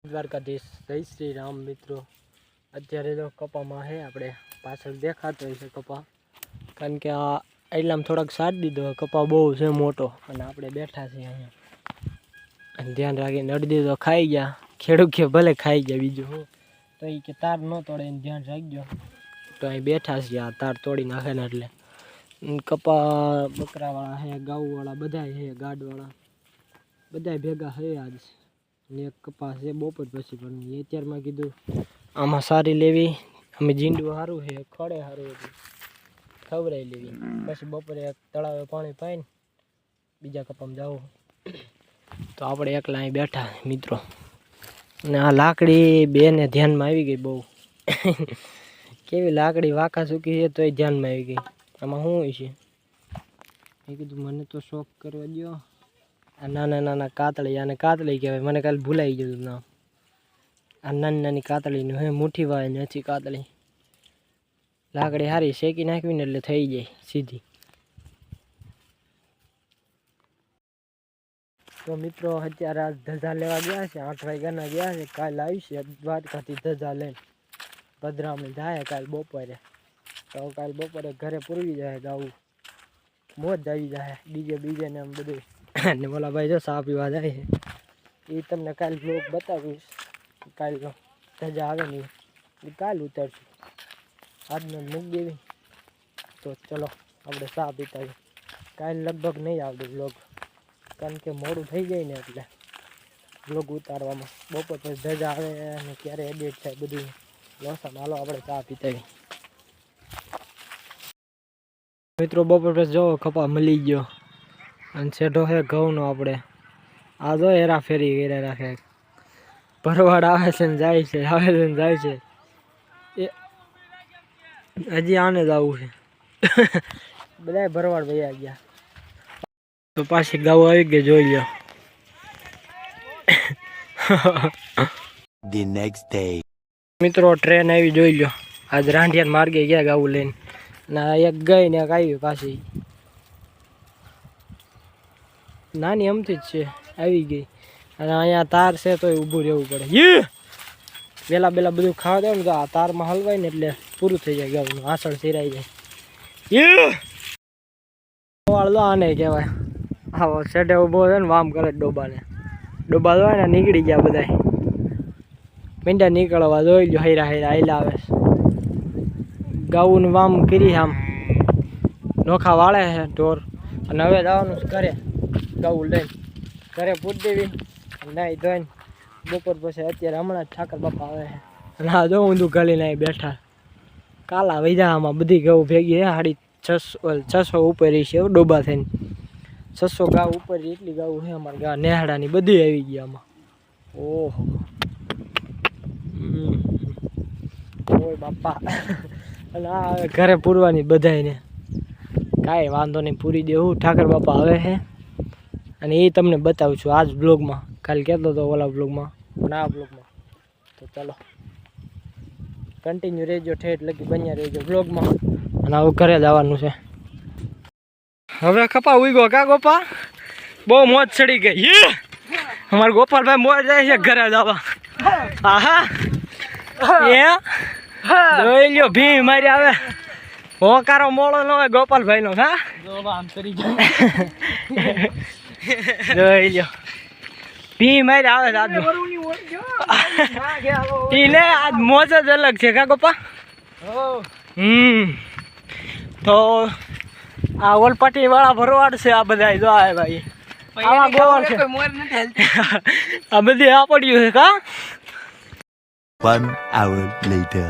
દ્વારકાધીશ જય શ્રી રામ મિત્રો। અત્યારે તો કપામાં છે આપણે પાછળ દેખાતો હોય છે કપા, કારણ કે આ એટલામાં થોડાક સાથ દીધો કપા બહુ છે મોટો અને આપણે બેઠા છીએ અહીંયા અને ધ્યાન રાખીને અડધી તો ખાઈ ગયા ખેડૂત કે ભલે ખાઈ ગયા બીજું હું તો એ કે તાર ન તોડે એને ધ્યાન રાખજો તો અહીં બેઠા છીએ આ તાર તોડી નાખે ને એટલે કપા બકરાવાળા છે ગાઉવાળા બધા છે ગાડવાળા બધા ભેગા છે આજ ને એક કપાસ છે બપોર પછી પણ અત્યારમાં કીધું આમાં સારી લેવી અમે જીંડું સારું છે ખડે સારું હતું ખવડાવી લેવી પછી બપોરે એક તળાવે પાણી પાઈને બીજા કપામાં જવું તો આપણે એકલા અહીં બેઠા મિત્રો અને આ લાકડી બેને ધ્યાનમાં આવી ગઈ બહુ કેવી લાકડી વાંકા સૂકી છે તોય ધ્યાનમાં આવી ગઈ આમાં શું હોય છે મેં કીધું મને તો શોખ કરવા દો આ નાના નાના કાતળી આને કાતળી કહેવાય મને કાલે ભૂલાઈ ગયું નામ આ નાની નાની કાતળીનું હે મુઠ્ઠી વાય નથી કાતળી લાકડી સારી શેકી નાખવી ને એટલે થઈ જાય સીધી। તો મિત્રો અત્યારે આ ધજા લેવા ગયા છે 8 વાગ્યાના ગયા છે કાલે આવી છે દ્વારકાથી ધજા લઈને ભદ્રામાં જાય કાલે બપોરે તો કાલે બપોરે ઘરે પૂરવી જાય ગાવું મોજ આવી જાય ડીજે ને આમ બધું ને બોલા ભાઈ જો ચા પીવા જાય છે એ તમને કાલે બ્લોગ બતાવીશ કાલે ધજા આવે નહીં એ કાલે ઉતારશું આજનો મૂકી દેવી તો ચલો આપણે ચા પીતા કાલે લગભગ નહીં આવડે બ્લોગ કારણ કે મોડું થઈ જાય ને એટલે બ્લોગ ઉતારવામાં બપોર પછી ધજા આવે અને ક્યારે એડિટ થાય બધું લોસા હાલો આપણે ચા પીતા મિત્રો બપોર પછી જો કપા મળી ગયો અને છેડો છે ઘઉંનો આપણે આ જો હેરા ફેરી કર્યા રાખે ભરવાડ આવે છે ને જાય છે આવે છે ને જાય છે એ હજી આને જ આવું છે બધા ભરવાડ ભૈયા ગયા તો પાછી ગાઉ આવી ગઈ જોઈ લો The next day મિત્રો ટ્રેન આવી જોઈ લો આજ રાંઢિયાન માર્ગે ગયા ગાઉ લઈને ના એક ગઈ ને એક આવી પાછી નાની અમથી જ છે આવી ગઈ અને અહીંયા તાર છે તો ઊભું રહેવું પડે વેલા બેલા બધું ખાવા દે ને તો આ તારમાં હલવાય ને એટલે પૂરું થઈ જાય ગાઉનું આસળ સિરાઈ જાય વાળો આને કહેવાય આવો સેટે ઊભો છે ને વામ કરે ડોબા હોય ને નીકળી ગયા બધા મીંડા નીકળવા જોઈ લો હૈરા હાઈલા આવે ગાઉનું વામ કરી આમ નોખા વાળે છે ઢોર અને હવે જવાનું ઘરે ગાઉ લઈને ઘરે પૂરી દેવી નાહી ધોઈને બપોર પછી અત્યારે હમણાં જ ઠાકર બાપા આવે છે અને આ જો ઊંધું ગળીને અહીં બેઠા કાલા વૈજા આમાં બધી ગાઉ ભેગી છે 600 ઉપર છે ડોબા થઈને 600 ગાઉ ઉપર એટલી ગાઉ છે અમારા ગા નેહડાની બધી આવી ગઈ આમાં ઓહો ઓય બાપા અને આ ઘરે પૂરવાની બધાને કાંઈ વાંધો નહીં પૂરી દેવું ઠાકર બાપા આવે છે અને એ તમને બતાવું છું આજ બ્લોગમાં કાલે કહેતો હતો ઓલા બ્લોગમાં પણ આ બ્લોગમાં તો ચાલો કન્ટિન્યુ રહેજો ઠેઠ લગી બન્યા રહેજો બ્લોગમાં અને આવું ઘરે જવાનું છે હવે કપા ઉઈ કા ગોપા બહુ મોજ ચડી ગઈ અમારા ગોપાલભાઈ મોજ જાય છે ઘરે જવા આહા એ જોઈ લ્યો ભી મારી આવે હોકારો મોળો ન હોય ગોપાલભાઈ નો હા જોઈ લ્યો ભી મારી આવે આજ ઈને આજ મોજ જ અલગ છે કા ગોપા તો આ ઓલપાટી વાળા ભરવાડ છે આ બધા જો આ ભાઈ આવા ગોળ છે આ બધી આ પડ્યું છે કા 1 hour later